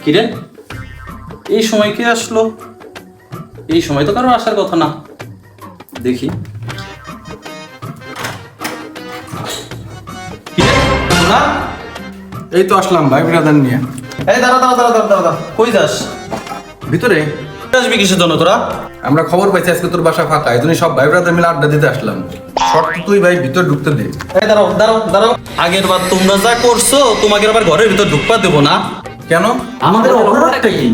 কিরে, এই সময় কে আসলো? এই সময় তো কারো আসার কথা না। দেখি কিরে, তোরা? এই তো আসলাম ভাই ব্রাদার নিয়ে। এই দাঁড়া দাঁড়া দাঁড়া দাঁড়া দাঁড়া, কই যাস? ভিতরে আসবি কিসের জন্য তোরা? আমরা খবর পাইছি আজকে তোর বাসা ফাঁকা, এই জন্য সব ভাই ব্রাদার মিলে আড্ডা দিতে আসলাম। শর্ত তুই ভাই ভিতর ঢুকতে দে। এই দাঁড়াও দাঁড়াও দাঁড়াও, আগের বার তোমরা যা করছো তোমাকে আবার ঘরের ভিতর ঢুকপা দেবো না। কেন? আমাদের অপরাধটা কি?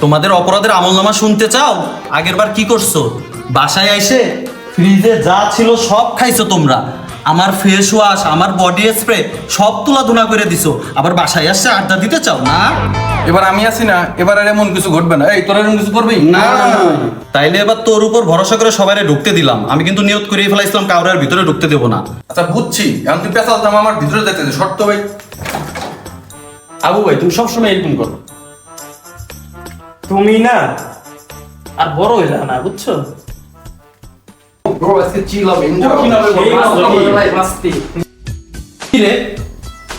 তোমাদের অপরাধের আমলনামা শুনতে চাও? আগের বার কি করছো? বাসায় আইসে ফ্রিজে যা ছিল সব খাইছো তোমরা। আমার ফেস ওয়াশ, আমার বডি স্প্রে সব তুলা ধুনা করে দিছো, আবার বাসায় আসছে আড্ডা দিতে চাও না? এবার আমি আছি না, এবার আর এমন কিছু ঘটবে না। এই তোর এমন কিছু করবি না, তাইলে এবার তোর উপর ভরসা করে সবাইরে ঢুকতে দিলাম। আমি কিন্তু নিয়ত করেই ফেলাইছিলাম কাউরের ভিতরে ঢুকতে দেবো না। আচ্ছা বুঝছি, এখন তুই পেশাল দাম আমার ভিতরে দেখতে দে। শর্ত ভাই। আবু ভাই তুমি সবসময় এরকম করো, তুমি না আর বড় হইলা না, বুঝছো? ব্রো আজকে চিল হবে, এনজয় কি রে,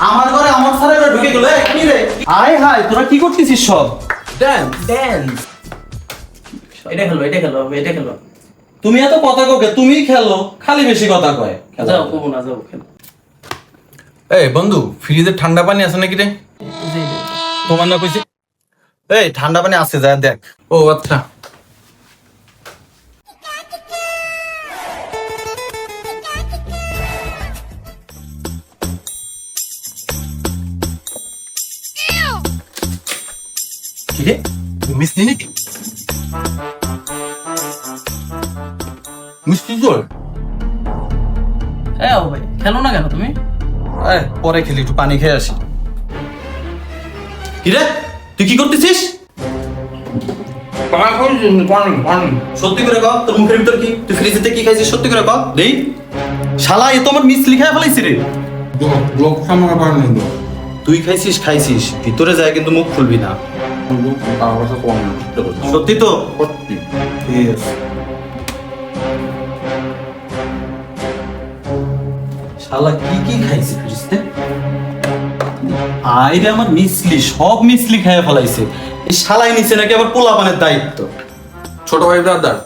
আমার ঘরে আমার সারা এবার ঢুকে গেল। কি রে, আয় হায়, তোরা কি করতেছিস সব? ড্যান্স এটা খেলো, এটা খেলো, এটা খেলো। তুমি এত কথা ককে, তুমি খেলো, খালি বেশি কথা কয়। যাও কমো না, যাও খেলো। এই বন্ধু, ফ্রিজে ঠান্ডা পানি আছে নাকি রে? তোমার না কইছি, এই ঠান্ডা পানি আছে, যা দেখ। ও আচ্ছা। কি রে, মিষ্টি নাকি? মিষ্টি জল? হ্যাঁ আবু ভাই, খেলো না কেন তুমি? পরে খেলি, একটু পানি খেয়ে আসি। কি রে, তুই কি করতেছিস? সত্যি করে কও, তোর মুখের ভিতর কি? তুই ফ্রিজেতে কি খাইছিস? সত্যি করে কও দেই। শালা, এ তো আমার মিস লিখায় ফেলাইছি রে। ব্লক সামনে পানি নেই। তুই খাইছিস খাইছিস, ভিতরে যায় কিন্তু মুখ খুলবি না। সত্যি তো? ঠিক আছে। শালা কি কি খাইছিস ফ্রিজতে? আইরে আমার মিসলি, সব মিসলি খাইয়া ফেলাইছে। এই শালাই নিচে নাকি আবার পোলাপানের দায়িত্ব। ছোট ভাই ব্রাদার,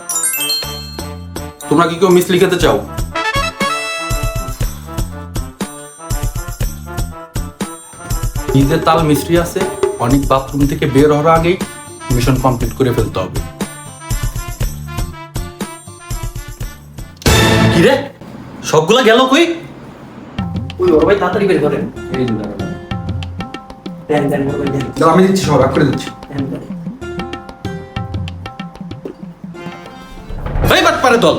তোমরা কি কেউ মিষ্টি খেতে চাও? নিজের তাল মিস্ত্রি আছে, অনেক বাথরুম থেকে বের হওয়ার আগেই মিশন কমপ্লিট করে ফেলতে হবে। কি রে, সবগুলা গেল কই? ওই বড় ভাই তাড়াতাড়ি বের করেন। দেন দেন বড় ভাই, দেন আমি দিচ্ছি, সব এক করে দিচ্ছি। দেন দেন। এই বাট পারে দল,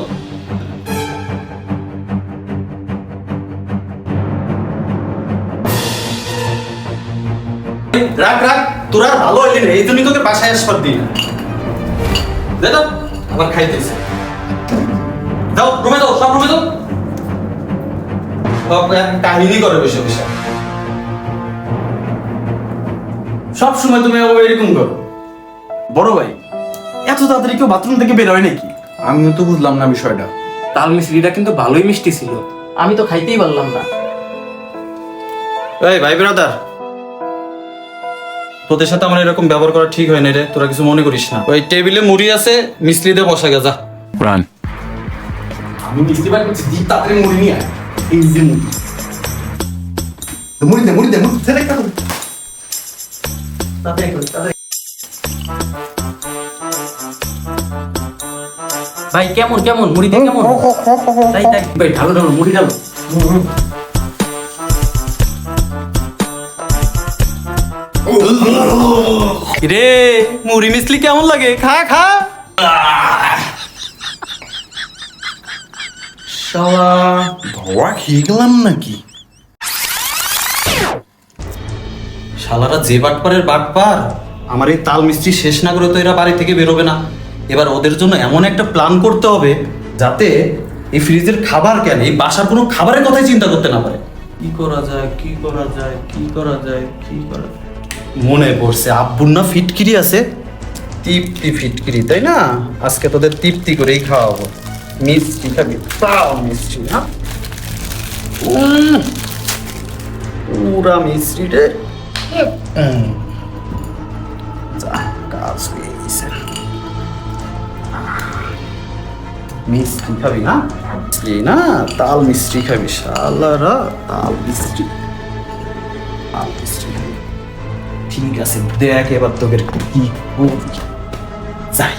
রাখ রাখ, তোরা আর ভালো হইলি না, এই জন্যই তোকে বাসায় আসবার দিন। দে দাও, আবার খাইতেছে। দাও রুমে দাও, সব রুমে দাও। সব কাহিনী করে বসে বসে। সব সময় তুমি এরকম করো। বড় ভাই, এত তাড়াতাড়ি কেউ বাথরুম থেকে বের হয় নাকি? আমিও তো বুঝলাম না বিষয়টা। তাল মিষ্টিটা কিন্তু ভালোই মিষ্টি ছিল, আমি তো খাইতেই পারলাম না। এই ভাই ব্রাদার, তোদের সাথে আমার এরকম ব্যবহার করা ঠিক হয় না রে, তোরা কিছু মনে করিস না। ওই টেবিলে মুড়ি আছে, মিসলি দিয়ে বসা গেছা। আমি মিষ্টি বার করছি, দিই তাড়াতাড়ি মুড়ি নিয়ে আয়। এই যে মুড়ি, মুড়ি দে, মুড়ি দে, মুড়ি দে, দেখো। তাড়াতাড়ি করো, তাড়াতাড়ি। ভাই কেমন কেমন মুড়িতে কেমন? তাই তাই ভাই, ঢালো ঢালো, মুড়ি ঢালো। রে, মুড়ি মিসলি কেমন লাগে? খা খা। শালা ধোয়া খেয়ে গেলাম নাকি? শালারা যে বাটপারের বাটপার, আমার এই তাল মিস্ত্রি শেষ না করে তো এরা বাড়ি থেকে বেরোবে না। এবার ওদের জন্য এমন একটা প্ল্যান করতে হবে যাতে এই ফ্রিজের খাবার কেন, এই বাসার কোনো খাবারের কথাই চিন্তা করতে না পারে। কি করা যায়, কি করা যায়, কি করা যায়, কি করা যায়? মনে পড়ছে, আব্বুর না ফিটকিরি আছে, তৃপ্তি ফিটকিরি, তাই না? আজকে তোদের তৃপ্তি করেই খাওয়াবো। মিষ্টি খাবি? তাও মিষ্টি না, পুরা মিষ্টি রে। কাজ হয়ে গেছে। মিষ্টি খাবি না? এই না তাল মিষ্টি খাবি, শালারা তাল মিষ্টি। তাল মিষ্টি খাবি। ঠিক আছে, দেখ এবার তোকে কি করবি। যাই।